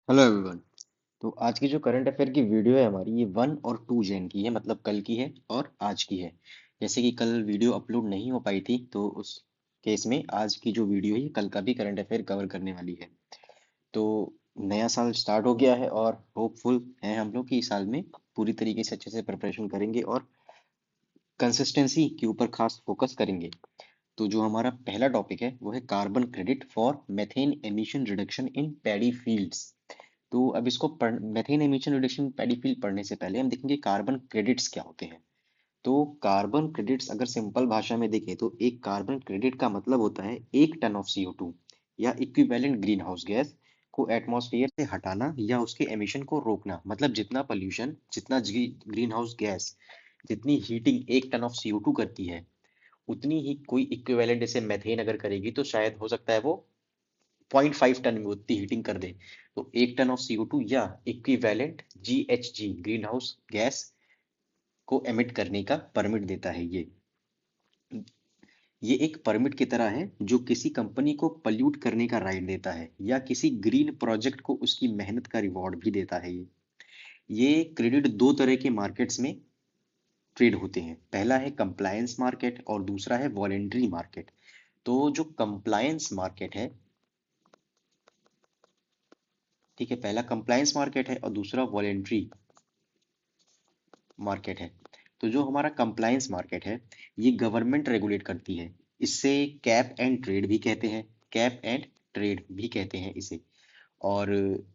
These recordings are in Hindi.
Hello everyone. तो आज की जो करंट अफेयर की वीडियो है हमारी, ये 1 और 2 जैन की है, मतलब कल की है और आज की है। जैसे कि कल वीडियो अपलोड नहीं हो पाई थी, तो उस केस में आज की जो वीडियो है ये कल का भी करंट अफेयर कवर करने वाली है। तो नया साल स्टार्ट हो गया है और होपफुल है हम लोग कि इस साल में पूरी तरीके से अच्छे से प्रिपरेशन करेंगे और कंसिस्टेंसी के ऊपर खास फोकस करेंगे। तो जो हमारा पहला टॉपिक है वो है carbon credit for methane emission reduction in paddy fields. तो अब इसको methane emission reduction paddy field पढ़ने से पहले हम देखेंगे कार्बन क्रेडिट्स क्या होते हैं। तो कार्बन क्रेडिट्स अगर सिंपल भाषा में देखें तो एक कार्बन क्रेडिट का मतलब होता है 1 टन ऑफ CO2 या इक्विवेलेंट ग्रीन हाउस गैस को एटमॉस्फेयर से हटाना या उसके एमिशन को रोकना। मतलब जितना पोल्यूशन, जितना ग्रीन हाउस गैस, जितनी हीटिंग 1 टन ऑफ CO2 करती है, उतनी ही कोई इक्विवेलेंट जैसे मेथेन अगर करेगी तो शायद हो सकता है वो 0.5 टन में उतनी हीटिंग कर दे। तो 1 टन ऑफ CO2 या equivalent GHG green house gas को एमिट करने का परमिट देता है ये एक परमिट की तरह है जो किसी कंपनी को पल्यूट करने का राइट देता है या किसी ग्रीन प्रोजेक्ट को उसकी मेहनत का रिवॉर्ड भी देता है। ये क्रेडिट दो तरह के मार्केट्स में ट्रेड होते हैं। पहला है कंप्लायंस मार्केट और दूसरा है वॉलेंट्री मार्केट। तो जो कंप्लायंस मार्केट है, ठीक है, पहला कंप्लायंस मार्केट है और दूसरा वॉलेंट्री मार्केट है। तो जो हमारा कंप्लायंस मार्केट है ये गवर्नमेंट रेगुलेट करती है। इससे कैप एंड ट्रेड भी कहते हैं, कैप एंड ट्रेड भी कहते हैं इसे। और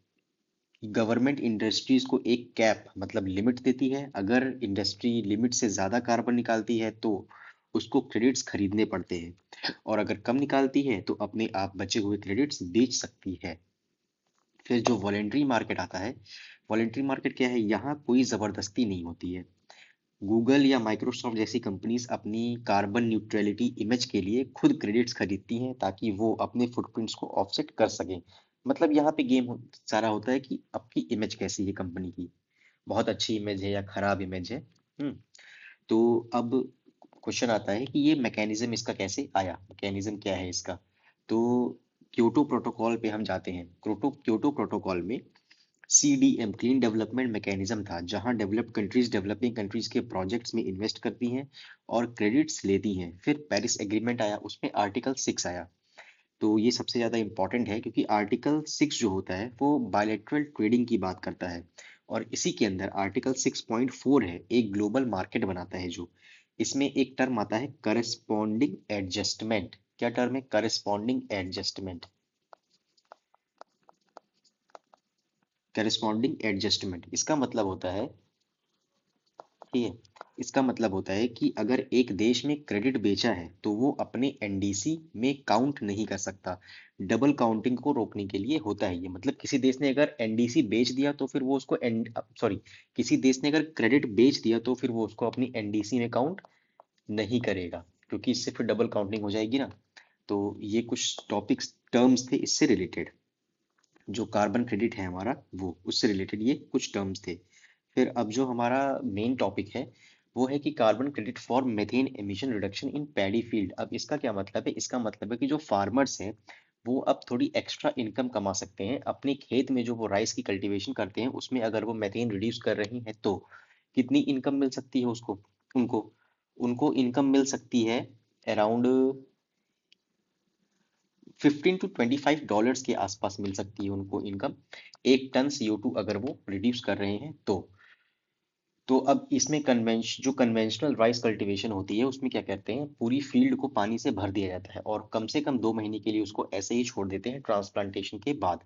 गवर्नमेंट इंडस्ट्रीज को एक कैप मतलब लिमिट देती है। अगर इंडस्ट्री लिमिट से ज्यादा कार्बन निकालती है तो उसको क्रेडिट्स खरीदने पड़ते हैं, और अगर कम निकालती है तो अपने आप बचे हुए क्रेडिट्स बेच सकती है। फिर जो वॉलेंट्री मार्केट आता है, वॉलेंट्री मार्केट क्या है, यहाँ कोई जबरदस्ती नहीं होती है। गूगल या माइक्रोसॉफ्ट जैसी कंपनीज अपनी कार्बन न्यूट्रलिटी इमेज के लिए खुद क्रेडिट्स खरीदती हैं ताकि वो अपने फुटप्रिंट्स को ऑफसेट कर सकें। मतलब यहाँ पे सारा होता है कि आपकी इमेज कैसी है कंपनी की, बहुत अच्छी इमेज है या खराब इमेज है। हम्म। तो अब क्वेश्चन आता है कि ये मैकेनिज्म इसका कैसे आया, मैकेनिज्म क्या है इसका। तो क्योटो प्रोटोकॉल पे हम जाते हैं। क्योटो प्रोटोकॉल में CDM क्लीन डेवलपमेंट मैकेनिज्म था, जहां डेवलप्ड कंट्रीज डेवलपिंग कंट्रीज के प्रोजेक्ट्स में इन्वेस्ट करती हैं और क्रेडिट्स लेती हैं। फिर पेरिस एग्रीमेंट आया, उसमें आर्टिकल 6 आया। तो ये सबसे ज्यादा इंपॉर्टेंट है क्योंकि आर्टिकल 6 जो होता है वो बायलैटरल ट्रेडिंग की बात करता है। और इसी के अंदर आर्टिकल 6.4 है, एक ग्लोबल मार्केट बनाता है। जो इसमें एक टर्म आता है करस्पॉन्डिंग एडजस्टमेंट। क्या टर्म है? Corresponding adjustment. करस्पॉन्डिंग एडजस्टमेंट इसका मतलब होता है, ठीक है, इसका मतलब होता है कि अगर एक देश में क्रेडिट बेचा है तो वो अपने NDC में काउंट नहीं कर सकता। डबल काउंटिंग को रोकने के लिए होता है ये। मतलब किसी देश ने अगर NDC बेच दिया तो फिर वो उसको सॉरी, किसी देश ने अगर क्रेडिट बेच दिया तो फिर वो उसको अपनी NDC में काउंट नहीं करेगा, क्योंकि इससे फिर डबल काउंटिंग हो जाएगी ना। तो ये कुछ टॉपिक्स टर्म्स थे इससे रिलेटेड। जो कार्बन क्रेडिट है हमारा वो उससे रिलेटेड ये कुछ टर्म्स थे। फिर अब जो हमारा मेन टॉपिक है वो है कि carbon credit for methane emission reduction in paddy field. अब इसका क्या मतलब है? इसका मतलब है कि जो फार्मर्स हैं वो अब थोड़ी एक्स्ट्रा इनकम कमा सकते हैं अपने खेत में। जो वो राइस की कल्टीवेशन करते हैं उसमें अगर वो मेथेन रिड्यूस कर रही हैं तो कितनी इनकम मिल सकती है उसको, उनको उनको इनकम मिल सकती है अराउंड 15 to 25 डॉलर्स के आसपास मिल सकती है उनको इनकम, 1 टन CO2 अगर वो रिड्यूस कर रहे हैं तो अब इसमें जो कन्वेंशनल राइस कल्टीवेशन होती है उसमें क्या कहते हैं, पूरी फील्ड को पानी से भर दिया जाता है और कम से कम 2 महीने के लिए उसको ऐसे ही छोड़ देते हैं ट्रांसप्लांटेशन के बाद।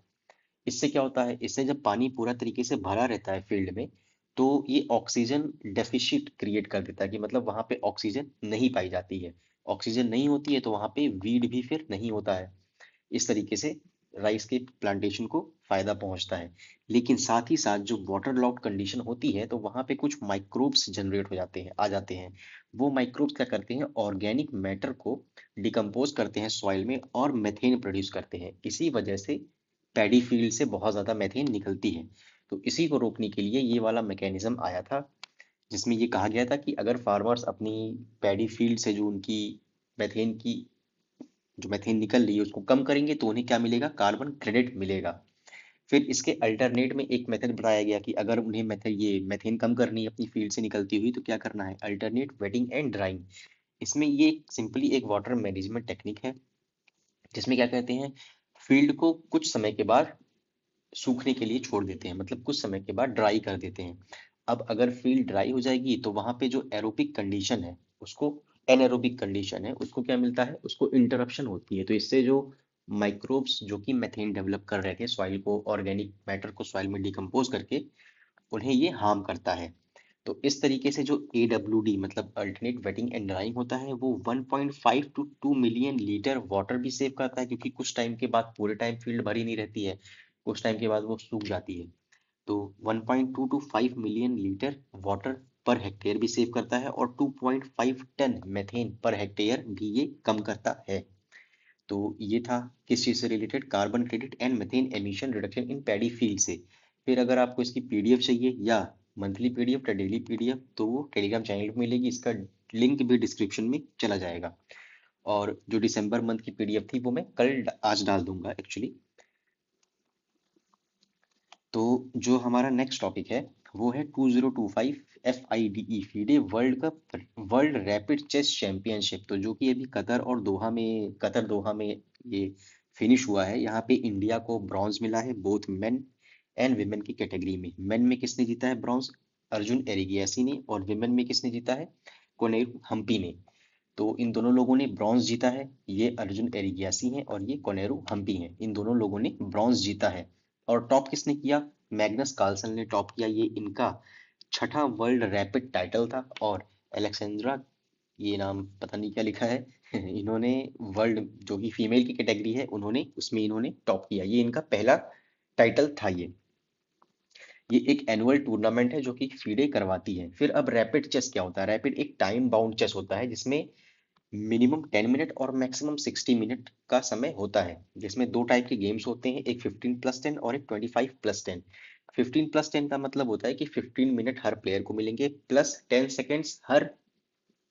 इससे क्या होता है, इससे जब पानी पूरा तरीके से भरा रहता है फील्ड में तो ये ऑक्सीजन डेफिशिट क्रिएट कर देता है, कि मतलब वहां पे ऑक्सीजन नहीं पाई जाती है। ऑक्सीजन नहीं होती है तो वहां पे वीड भी फिर नहीं होता है। इस तरीके से राइस के प्लांटेशन को फायदा पहुंचता है। लेकिन साथ ही साथ जो वाटर लॉक्ड कंडीशन होती है तो वहां पे कुछ माइक्रोब्स जनरेट हो जाते हैं, आ जाते हैं। वो माइक्रोब्स क्या करते हैं, ऑर्गेनिक मैटर को डिकम्पोज करते हैं सॉइल में और मेथेन प्रोड्यूस करते हैं। इसी वजह से पैडी फील्ड से बहुत ज्यादा मेथेन निकलती है। तो इसी को रोकने के लिए ये वाला मैकेनिज्म आया था, जिसमें ये कहा गया था कि अगर फार्मर्स अपनी पैडी फील्ड से जो उनकी मेथेन की जो मेथेन निकल रही है उसको कम करेंगे तो उन्हें क्या मिलेगा, कार्बन क्रेडिट मिलेगा। फिर इसके अल्टरनेट में एक मेथड बताया गया कि अगर उन्हें मेथड ये मेथेन कम करनी है अपनी फील्ड से निकलती हुई तो क्या करना है, अल्टरनेट वेटिंग एंड ड्राइंग। इसमें ये सिंपली एक वाटर मैनेजमेंट टेक्निक है जिसमें क्या कहते हैं, फील्ड को कुछ समय के बाद सूखने के लिए छोड़ देते हैं, मतलब कुछ समय के बाद ड्राई कर देते हैं। अब अगर फील्ड ड्राई हो जाएगी तो वहां पे जो एरोबिक कंडीशन है उसको, एनएरोबिक कंडीशन है उसको क्या मिलता है, उसको इंटरप्शन होती है। तो इससे जो माइक्रोब्स जो कि मेथेन डेवलप कर रहे थे सॉइल को, ऑर्गेनिक मैटर को सॉइल में डिकम्पोज करके, उन्हें ये हार्म करता है। तो इस तरीके से जो AWD मतलब अल्टरनेट वेटिंग एंड ड्राइंग होता है वो 1.5 टू 2 मिलियन लीटर वाटर भी सेव करता है, क्योंकि कुछ टाइम के बाद पूरे टाइम फील्ड भरी नहीं रहती है, कुछ टाइम के बाद वो सूख जाती है। तो 1.2 to 5 million litre water per hectare भी सेव करता है और 2.5 टन मेथेन पर हेक्टेयर भी ये कम करता है। तो ये था किस चीज़ से related, carbon credit and methane emission reduction in paddy field से। फिर अगर आपको इसकी पीडीएफ चाहिए या मंथली पीडीएफ या डेली पीडीएफ तो वो टेलीग्राम चैनल पे मिलेगी, इसका लिंक भी डिस्क्रिप्शन में चला जाएगा। और जो दिसंबर मंथ की पीडीएफ थी वो मैं आज डाल दूंगा एक्चुअली। तो जो हमारा नेक्स्ट टॉपिक है वो है 2025 FIDE FIDE world cup, world rapid chess championship. तो जो कि अभी कतर दोहा में ये फिनिश हुआ है। यहाँ पे इंडिया को ब्रॉन्ज मिला है बोथ मेन एंड विमेन की कैटेगरी में। मेन में किसने जीता है ब्रॉन्ज, अर्जुन एरिगियासी ने, और विमेन में किसने जीता है, कोनेरू हम्पी ने। तो इन दोनों लोगों ने ब्रॉन्ज जीता है, ये अर्जुन एरिगियासी हैं और ये कोनेरू हम्पी हैं, इन दोनों लोगों ने ब्रॉन्ज जीता है। और टॉप किसने किया, मैग्नस कार्लसन ने टॉप किया, ये इनका छठा वर्ल्ड रैपिड टाइटल था। और एलेक्सेंड्रा, ये नाम पता नहीं क्या लिखा है इन्होंने वर्ल्ड जो कि फीमेल की कैटेगरी है उन्होंने उसमें इन्होंने टॉप किया, ये इनका पहला टाइटल था। ये एक एनुअल टूर्नामेंट है जो कि फीडे करवाती है। फिर अब रैपिड चेस क्या होता है, रैपिड एक टाइम बाउंड चेस होता है जिसमें मिनिमम 10 मिनट और मैक्सिमम 60 मिनट का समय होता है, जिसमें दो टाइप के गेम्स होते हैं, एक 15+10 और एक 25+10। 15+10 का मतलब होता है कि 15 मिनट हर प्लेयर को मिलेंगे प्लस 10 सेकेंड्स हर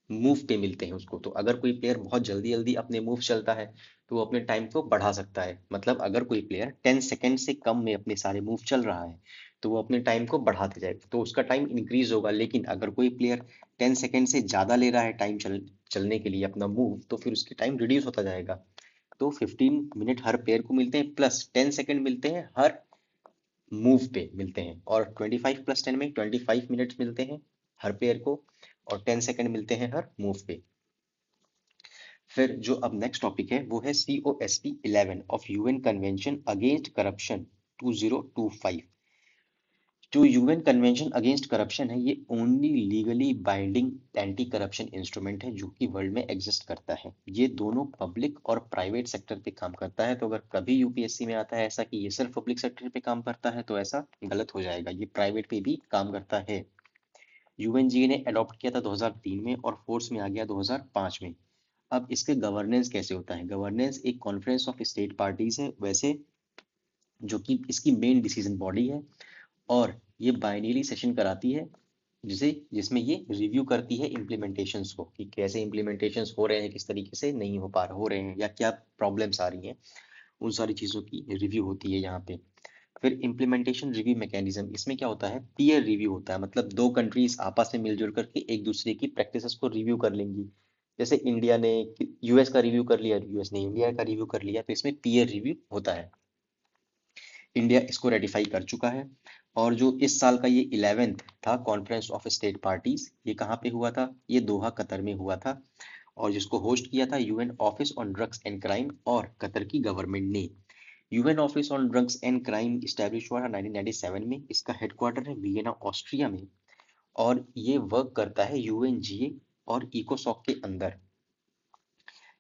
मूव पे मिलते हैं उसको। तो अगर कोई प्लेयर बहुत जल्दी जल्दी अपने मूव चलता है तो वो अपने टाइम को बढ़ा सकता है, मतलब अगर कोई प्लेयर 10 सेकेंड से कम में अपने सारे मूव चल रहा है तो वो अपने टाइम को बढ़ाते जाएगा तो उसका टाइम इंक्रीज होगा। लेकिन अगर कोई प्लेयर 10 सेकेंड से ज्यादा ले रहा है टाइम चलने के लिए अपना मूव, तो फिर उसकी टाइम रिड्यूस होता जाएगा। तो 15 मिनट हर प्लेयर को मिलते हैं प्लस 10 सेकेंड मिलते हैं हर मूव पे मिलते हैं। और 25+10 में 25 मिनट्स मिलते हैं हर प्लेयर को और 10 सेकेंड मिलते हैं हर मूव पे। फिर जो अब नेक्स्ट टॉपिक है वो है COSP11 of UN convention against corruption 2025। जो यूएन कन्वेंशन अगेंस्ट करप्शन है ये only legally binding anti corruption instrument है जो कि वर्ल्ड में एग्जिस्ट करता है। ये दोनों पब्लिक और प्राइवेट सेक्टर पे काम करता है। तो अगर कभी यूपीएससी में आता है ऐसा कि ये सिर्फ पब्लिक सेक्टर पे काम करता है तो ऐसा गलत हो जाएगा, ये प्राइवेट पे भी काम करता है। यूएनजीए ने अडॉप्ट किया था 2003 में और फोर्स में आ गया 2005 में। अब इसके गवर्नेंस कैसे होता है, गवर्नेंस एक कॉन्फ्रेंस ऑफ स्टेट पार्टीज है वैसे, जो कि इसकी मेन डिसीजन बॉडी है। और ये बाइनरी सेशन कराती है जिसमें ये रिव्यू करती है इम्प्लीमेंटेशंस को कि कैसे इम्प्लीमेंटेशंस हो रहे हैं, किस तरीके से नहीं हो रहे हैं या क्या प्रॉब्लम्स आ रही हैं, उन सारी चीज़ों की रिव्यू होती है यहाँ पे। फिर इम्प्लीमेंटेशन रिव्यू मैकेनिज्म, इसमें क्या होता है, पीयर रिव्यू होता है, मतलब दो कंट्रीज आपस में मिलजुल करके एक दूसरे की प्रैक्टिसेस को रिव्यू कर लेंगी। जैसे इंडिया ने यूएस का रिव्यू कर लिया, यूएस ने इंडिया का रिव्यू कर लिया, तो इसमें पीयर रिव्यू होता है। इंडिया इसको रेटिफाई कर चुका है। और जो इस साल का ये 11th था कॉन्फ्रेंस ऑफ स्टेट पार्टीज, ये कहाँ पे हुआ था, ये दोहा कतर में हुआ था। और जिसको होस्ट किया था UN office on drugs and crime और कतर की गवर्नमेंट ने। UN office on drugs and crime establish हुआ था 1997 में, इसका हेडक्वार्टर है वियना ऑस्ट्रिया में। और ये वर्क करता है यूएनजीए और इकोसॉक के अंदर।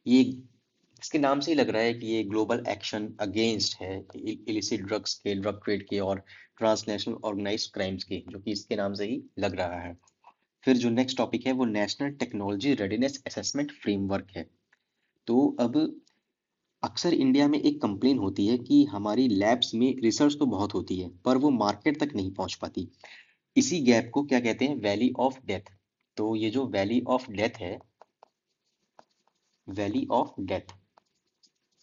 ये इसके नाम से ही लग रहा है कि ये ग्लोबल एक्शन अगेंस्ट है इलिसिट ड्रग्स के, ड्रग ट्रेड के और ट्रांसनेशनल ऑर्गेनाइज्ड क्राइम्स के, जो कि इसके नाम से ही लग रहा है। फिर जो नेक्स्ट टॉपिक है वो national technology readiness assessment framework है। तो अब अक्सर इंडिया में एक कंप्लेन होती है कि हमारी लैब्स में रिसर्च तो बहुत होती है पर वो मार्केट तक नहीं पहुंच पाती। इसी गैप को क्या कहते हैं, वैली ऑफ डेथ। तो ये जो वैली ऑफ डेथ है, वैली ऑफ डेथ,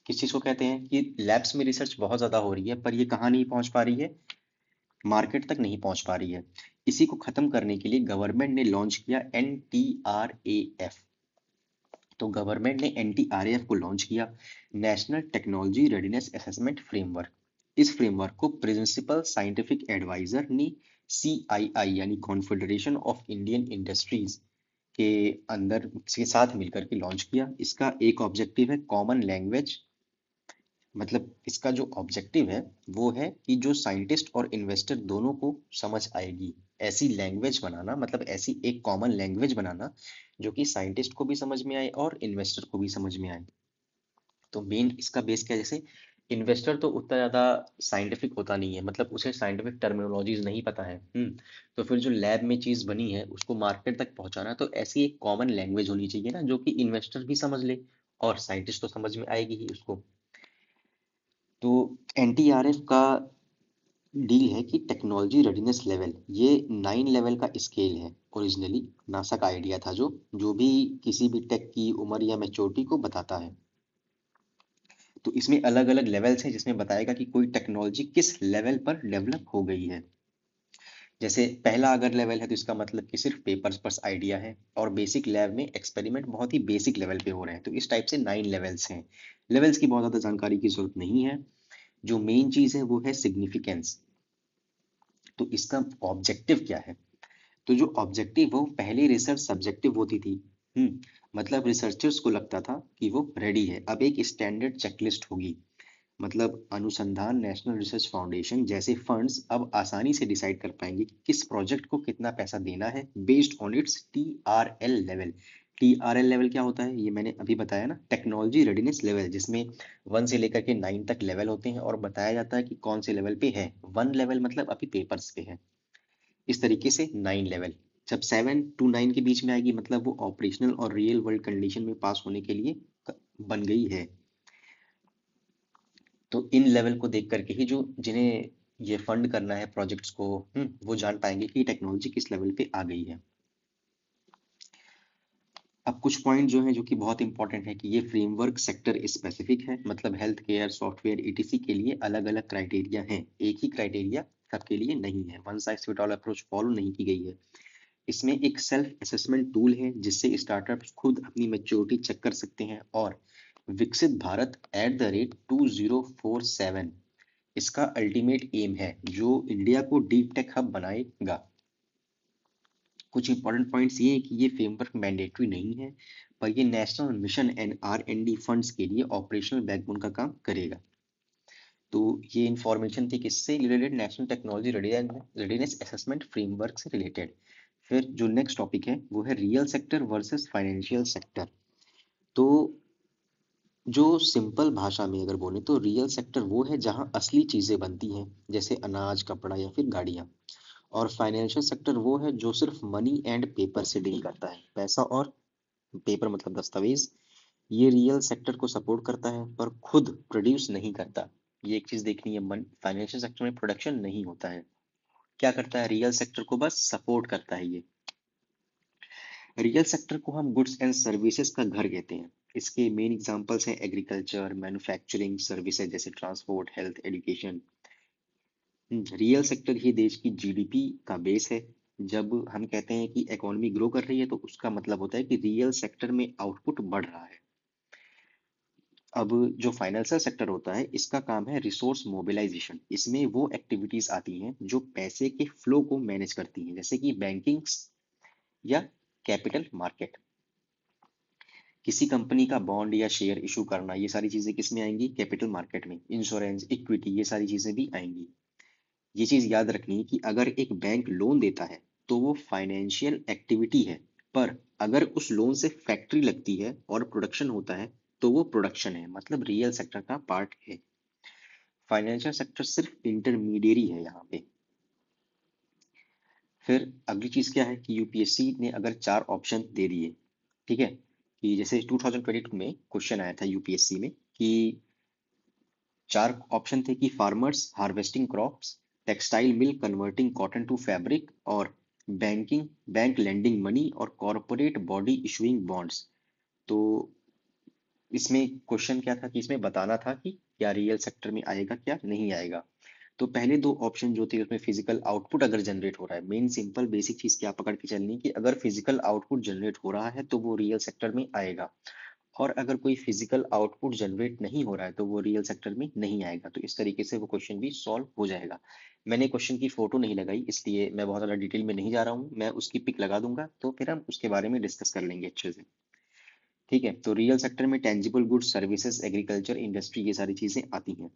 किस चीज को कहते हैं कि लैब्स में रिसर्च बहुत ज्यादा हो रही है पर ये कहाँ नहीं पहुंच पा रही है, मार्केट तक नहीं पहुंच पा रही है। इसी को खत्म करने के लिए गवर्नमेंट ने लॉन्च किया NTRAF। तो गवर्नमेंट ने NTRAF को लॉन्च किया, national technology readiness assessment framework. इस फ्रेमवर्क को प्रिंसिपल साइंटिफिक एडवाइजर ने CII यानी कॉन्फेडरेशन ऑफ इंडियन इंडस्ट्रीज के अंदर के साथ मिलकर के लॉन्च किया। इसका एक ऑब्जेक्टिव है कॉमन लैंग्वेज, मतलब इसका जो ऑब्जेक्टिव है वो है कि जो साइंटिस्ट और इन्वेस्टर दोनों को समझ आएगी, ऐसी लैंग्वेज बनाना, मतलब ऐसी एक कॉमन लैंग्वेज बनाना जो कि साइंटिस्ट को भी समझ में आए और इन्वेस्टर को भी समझ में आए। तो मेन इसका बेस क्या है, जैसे इन्वेस्टर तो उतना ज्यादा साइंटिफिक होता नहीं है, मतलब उसे साइंटिफिक टर्मिनोलॉजीज नहीं पता है। तो फिर जो लैब में चीज बनी है उसको मार्केट तक पहुंचाना है, तो ऐसी एक कॉमन लैंग्वेज होनी चाहिए ना जो कि इन्वेस्टर भी समझ ले और साइंटिस्ट तो समझ में आएगी ही उसको। तो NTRF का डील है कि टेक्नोलॉजी रेडीनेस लेवल, ये 9 लेवल का स्केल है। ओरिजिनली नासा का आइडिया था, जो भी किसी भी टेक की उम्र या मैच्योरिटी को बताता है। तो इसमें अलग अलग लेवल्स हैं जिसमें बताएगा कि कोई टेक्नोलॉजी किस लेवल पर डेवलप हो गई है। जैसे पहला अगर लेवल है तो इसका मतलब कि सिर्फ पेपर्स पर आइडिया है और बेसिक लैब में एक्सपेरिमेंट बहुत ही बेसिक लेवल पे हो रहे हैं। तो इस टाइप से 9 लेवल्स हैं। लेवल्स की बहुत ज्यादा जानकारी की जरूरत नहीं है। जो मेन चीज है वो है सिग्निफिकेंस। तो इसका ऑब्जेक्टिव क्या है, तो जो ऑब्जेक्टिव वो पहले रिसर्च सब्जेक्टिव होती थी। मतलब रिसर्चर्स को लगता था कि वो रेडी है, अब एक स्टैंडर्ड चेकलिस्ट होगी। मतलब अनुसंधान नेशनल रिसर्च फाउंडेशन जैसे फंड्स अब आसानी से डिसाइड कर पाएंगे कि किस प्रोजेक्ट को कितना पैसा देना है based on it's TRL level. TRL level क्या होता है ये मैंने अभी बताया ना, टेक्नोलॉजी रेडीनेस लेवल, जिसमें 1 से लेकर के 9 तक लेवल होते हैं और बताया जाता है कि कौन से लेवल पे है। 1 लेवल मतलब अभी पेपर्स पे है। इस तरीके से 9 लेवल। जब 7 to 9 के बीच में आएगी मतलब वो ऑपरेशनल और रियल वर्ल्ड कंडीशन में पास होने के लिए बन गई है। तो इन लेवल को देख करके ही जो जिन्हें ये फंड करना है प्रोजेक्ट्स को, वो जान पाएंगे कि टेक्नोलॉजी किस लेवल पे आ गई है। अब कुछ पॉइंट जो है जो कि बहुत इंपॉर्टेंट है कि ये फ्रेमवर्क सेक्टर स्पेसिफिक है, मतलब हेल्थ केयर सॉफ्टवेयर ETC के लिए अलग अलग क्राइटेरिया हैं, एक ही क्राइटेरिया सबके लिए नहीं है, one size fit all approach follow नहीं की गई है। इसमें एक सेल्फ असेसमेंट टूल है जिससे स्टार्टअप्स खुद अपनी मैच्योरिटी चेक कर सकते हैं। और विकसित भारत @2047 इसका अल्टीमेट एम है जो इंडिया को डीप टेक हब बनाएगा। कुछ इंपॉर्टेंट पॉइंट्स ये हैं कि ये फ्रेमवर्क मैंडेटरी नहीं है पर ये national mission and R&D funds के लिए ऑपरेशनल बैकबोन का काम करेगा। तो ये इंफॉर्मेशन थी किससे related, national technology readiness assessment framework से रिलेटेड। फिर जो नेक्स्ट टॉपिक है वो है real sector versus financial sector. तो जो सिंपल भाषा में अगर बोले तो रियल सेक्टर वो है जहां असली चीजें बनती हैं, जैसे अनाज कपड़ा या फिर गाड़ियां। और फाइनेंशियल सेक्टर वो है जो सिर्फ मनी एंड पेपर से डील करता है, पैसा और पेपर मतलब दस्तावेज। ये रियल सेक्टर को सपोर्ट करता है पर खुद प्रोड्यूस नहीं करता। ये एक चीज देखनी है, फाइनेंशियल सेक्टर में प्रोडक्शन नहीं होता है। क्या करता है, रियल सेक्टर को बस सपोर्ट करता है ये। रियल सेक्टर को हम गुड्स एंड सर्विसेज का घर कहते हैं। इसके मेन एग्जांपल्स हैं एग्रीकल्चर, मैन्युफैक्चरिंग, सर्विसेज जैसे transport, health, education. Real sector ही देश की GDP का बेस है। जब हम कहते हैं कि इकोनॉमी ग्रो कर रही है तो उसका मतलब होता है कि रियल सेक्टर में आउटपुट बढ़ रहा है। अब जो फाइनेंशियल सेक्टर होता है इसका काम है रिसोर्स मोबिलाइजेशन। इसमें वो एक्टिविटीज आती हैं जो पैसे के फ्लो को मैनेज करती हैं, जैसे कि बैंकिंग या कैपिटल मार्केट। किसी कंपनी का बॉन्ड या शेयर इशू करना, ये सारी चीजें किस में आएंगी, कैपिटल मार्केट में। इंश्योरेंस, इक्विटी, ये सारी चीजें भी आएंगी। ये चीज याद रखनी है कि अगर एक बैंक लोन देता है तो वो फाइनेंशियल एक्टिविटी है, पर अगर उस लोन से फैक्ट्री लगती है और प्रोडक्शन होता है तो वो प्रोडक्शन है, मतलब रियल सेक्टर का पार्ट है। फाइनेंशियल सेक्टर सिर्फ इंटरमीडियरी है यहाँ पे। फिर अगली चीज क्या है कि यूपीएससी ने अगर 4 ऑप्शन दे दिए, ठीक है, कि जैसे 2022 में क्वेश्चन आया था यूपीएससी में कि 4 ऑप्शन थे कि farmers harvesting crops, textile mill converting cotton to fabric, और बैंक लेंडिंग मनी, और कॉरपोरेट बॉडी इशूइंग बॉन्ड्स। तो इसमें क्वेश्चन क्या था कि इसमें बताना था कि क्या रियल सेक्टर में आएगा क्या नहीं आएगा। तो पहले दो ऑप्शन जो थे उसमें फिजिकल आउटपुट अगर जनरेट हो रहा है, मेन सिंपल बेसिक चीज क्या पकड़ के चलनी कि अगर फिजिकल आउटपुट जनरेट हो रहा है तो वो रियल सेक्टर में आएगा, और अगर कोई फिजिकल आउटपुट जनरेट नहीं हो रहा है तो वो रियल सेक्टर में नहीं आएगा। तो इस तरीके से वो क्वेश्चन भी सॉल्व हो जाएगा। मैंने क्वेश्चन की फोटो नहीं लगाई इसलिए मैं बहुत ज़्यादा डिटेल में नहीं जा रहा हूँ, मैं उसकी पिक लगा दूंगा तो फिर हम उसके बारे में डिस्कस कर लेंगे अच्छे से। ठीक है, तो रियल सेक्टर में tangible goods, services, agriculture, industry, ये सारी चीजें आती हैं।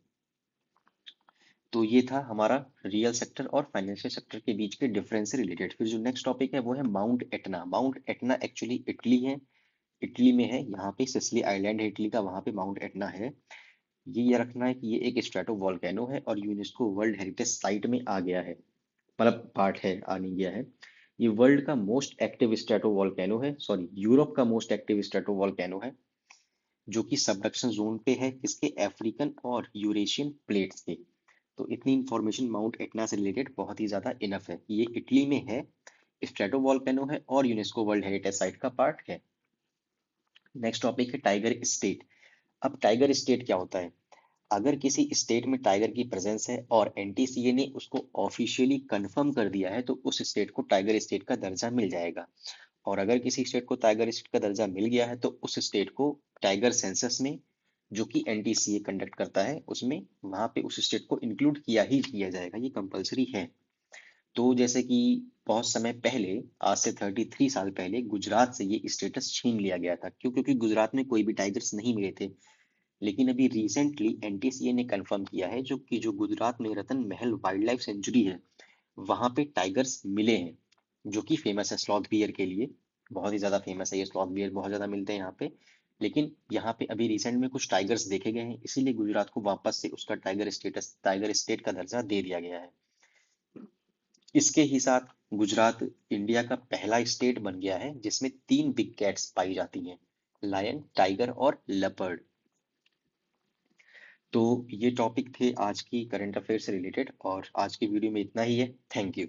तो ये था हमारा रियल सेक्टर और फाइनेंशियल सेक्टर के बीच के डिफरेंस से रिलेटेड। फिर जो नेक्स्ट टॉपिक है वो है mount Etna. Mount Etna actually Italy है, इटली में है, यहाँ पे सिसिली आइलैंड है इटली का, वहाँ पे माउंट एटना है। ये रखना है कि ये एक स्ट्रेटो वोल्केनो है और यूनेस्को वर्ल्ड हेरिटेज साइट में आ गया है, मतलब पार्ट है, आ नहीं गया है। ये वर्ल्ड का मोस्ट एक्टिव स्ट्रेटो वोल्केनो है, सॉरी यूरोप का मोस्ट एक्टिव स्ट्रेटो वोल्केनो है, जो कि सबडक्शन जोन पे है किसके, अफ्रीकन और यूरेशियन प्लेट्स के। तो इतनी इंफॉर्मेशन माउंट एटना से रिलेटेड बहुत ही ज्यादा इनफ है। ये इटली में है, स्ट्रेटो वोल्केनो है और यूनेस्को वर्ल्ड हेरिटेज साइट का पार्ट है। नेक्स्ट टॉपिक है टाइगर स्टेट। अब टाइगर स्टेट क्या होता है? अगर किसी स्टेट में टाइगर की प्रेजेंस है और एनटीसीए ने उसको ऑफिशियली कंफर्म कर दिया है तो उस स्टेट को टाइगर स्टेट का दर्जा मिल जाएगा। और अगर किसी स्टेट को टाइगर स्टेट का दर्जा मिल गया है तो उस स्टेट को टाइगर सेंसस में, जो कि एनटीसीए कंडक्ट करता है, उसमें वहां पे उस स्टेट को इंक्लूड किया ही किया जाएगा, ये कंपलसरी है। तो जैसे कि बहुत समय पहले, आज से 33 साल पहले गुजरात से ये स्टेटस छीन लिया गया था। क्यों? क्योंकि गुजरात में कोई भी टाइगर्स नहीं मिले थे। लेकिन अभी रिसेंटली एनटीसीए ने कंफर्म किया है जो गुजरात में रतन महल वाइल्ड लाइफ सेंचुरी है, वहां पे टाइगर्स मिले हैं, जो कि फेमस है स्लॉथ बियर के लिए। बहुत ही ज्यादा फेमस है ये, स्लॉथ बियर बहुत ज्यादा मिलते हैं यहाँ पे। लेकिन यहाँ पे अभी रिसेंट में कुछ टाइगर्स देखे गए हैं, इसीलिए गुजरात को वापस से उसका टाइगर स्टेटस, टाइगर स्टेट का दर्जा दे दिया गया है। इसके ही साथ गुजरात इंडिया का पहला स्टेट बन गया है जिसमें 3 बिग कैट्स पाई जाती हैं, लायन, टाइगर और लेपर्ड। तो ये टॉपिक थे आज की करंट अफेयर से रिलेटेड, और आज की वीडियो में इतना ही है। Thank you.